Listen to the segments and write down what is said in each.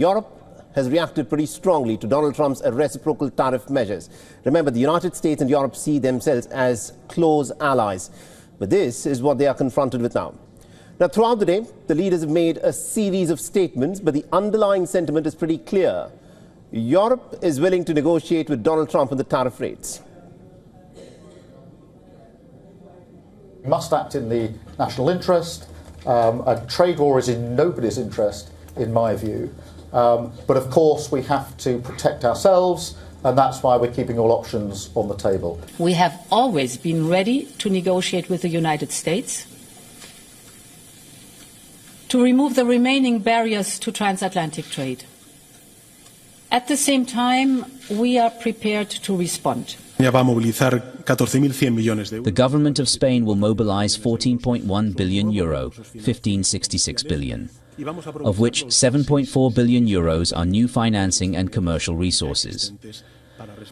Europe has reacted pretty strongly to Donald Trump's reciprocal tariff measures. Remember, the United States and Europe see themselves as close allies. But this is what they are confronted with now. Now, throughout the day, the leaders have made a series of statements, but the underlying sentiment is pretty clear. Europe is willing to negotiate with Donald Trump on the tariff rates. We must act in the national interest. A trade war is in nobody's interest, in my view. But of course, we have to protect ourselves, and that's why we're keeping all options on the table. We have always been ready to negotiate with the United States to remove the remaining barriers to transatlantic trade. At the same time, we are prepared to respond. The government of Spain will mobilize €14.1 billion, 1566 billion, of which €7.4 billion are new financing and commercial resources.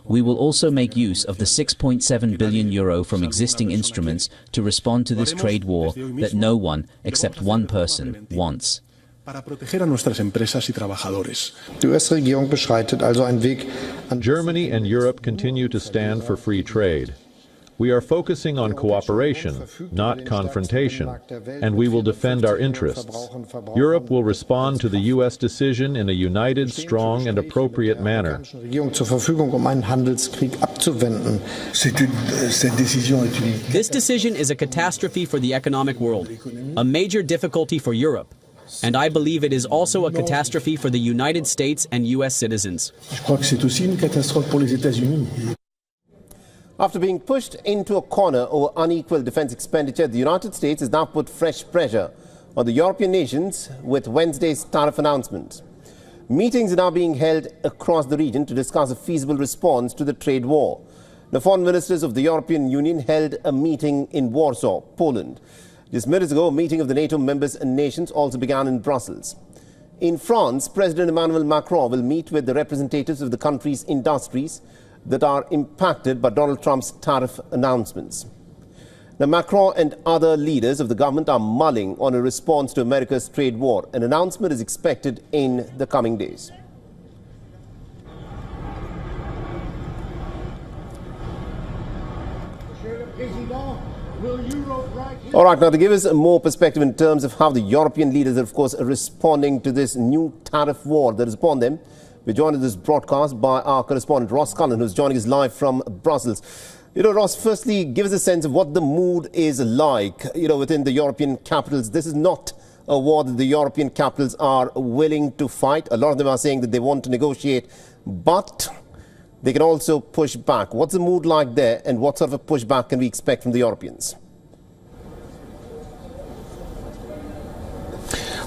We will also make use of the €6.7 billion from existing instruments to respond to this trade war that no one, except one person, wants. Germany and Europe continue to stand for free trade. We are focusing on cooperation, not confrontation, and we will defend our interests. Europe will respond to the U.S. decision in a united, strong, and appropriate manner. This decision is a catastrophe for the economic world, a major difficulty for Europe. And I believe it is also a catastrophe for the United States and U.S. citizens. After being pushed into a corner over unequal defense expenditure, the United States has now put fresh pressure on the European nations with Wednesday's tariff announcement. Meetings are now being held across the region to discuss a feasible response to the trade war. The foreign ministers of the European Union held a meeting in Warsaw, Poland. Just minutes ago, a meeting of the NATO members and nations also began in Brussels. In France, President Emmanuel Macron will meet with the representatives of the country's industries that are impacted by Donald Trump's tariff announcements. Now, Macron and other leaders of the government are mulling on a response to America's trade war. An announcement is expected in the coming days. All right, now to give us more perspective in terms of how the European leaders are, of course, responding to this new tariff war that is upon them, we're joined in this broadcast by our correspondent Ross Cullen, who's joining us live from Brussels. Ross, firstly, give us a sense of what the mood is like, within the European capitals. This is not a war that the European capitals are willing to fight. A lot of them are saying that they want to negotiate, but they can also push back. What's the mood like there, and what sort of a pushback can we expect from the Europeans?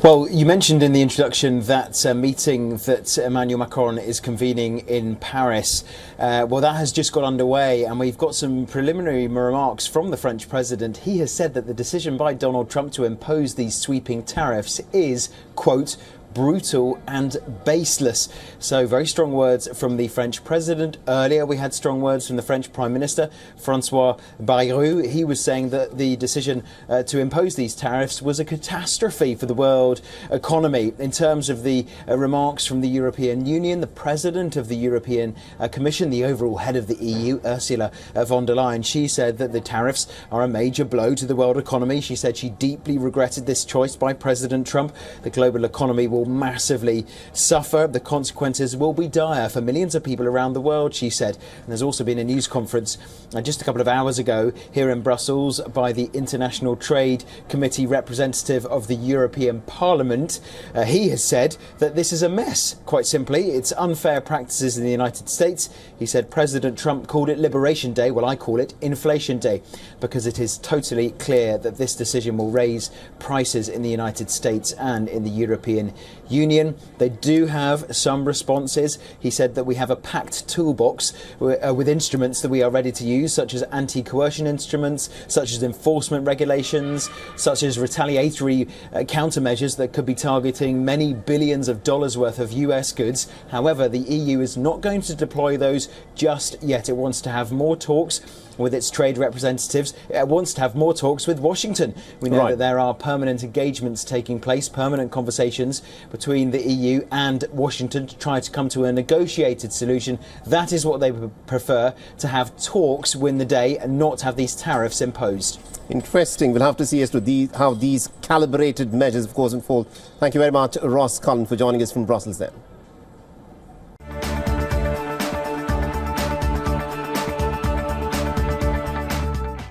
Well, you mentioned in the introduction that meeting that Emmanuel Macron is convening in Paris. Well, that has just got underway, and we've got some preliminary remarks from the French president. He has said that the decision by Donald Trump to impose these sweeping tariffs is, quote, brutal and baseless. So very strong words from the French president. Earlier we had strong words from the French Prime Minister, Francois Bayrou. He was saying that the decision to impose these tariffs was a catastrophe for the world economy. In terms of the remarks from the European Union, the President of the European Commission, the overall head of the EU, Ursula von der Leyen, she said that the tariffs are a major blow to the world economy. She said she deeply regretted this choice by President Trump. The global economy will massively suffer. The consequences will be dire for millions of people around the world, she said. And there's also been a news conference just a couple of hours ago here in Brussels by the International Trade Committee representative of the European Parliament. He has said that this is a mess, quite simply. It's unfair practices in the United States. He said President Trump called it Liberation Day. Well, I call it Inflation Day, because it is totally clear that this decision will raise prices in the United States and in the European Union. They do have some responses. He said that we have a packed toolbox with instruments that we are ready to use, such as anti-coercion instruments, such as enforcement regulations, such as retaliatory countermeasures that could be targeting many billions of dollars worth of US goods. However, the EU is not going to deploy those just yet. It wants to have more talks with its trade representatives. It wants to have more talks with Washington. We know that there are permanent engagements taking place, permanent conversations between the EU and Washington to try to come to a negotiated solution. That is what they prefer, to have talks win the day and not have these tariffs imposed. Interesting. We'll have to see as to how these calibrated measures, of course, unfold. Thank you very much, Ross Cullen, for joining us from Brussels there.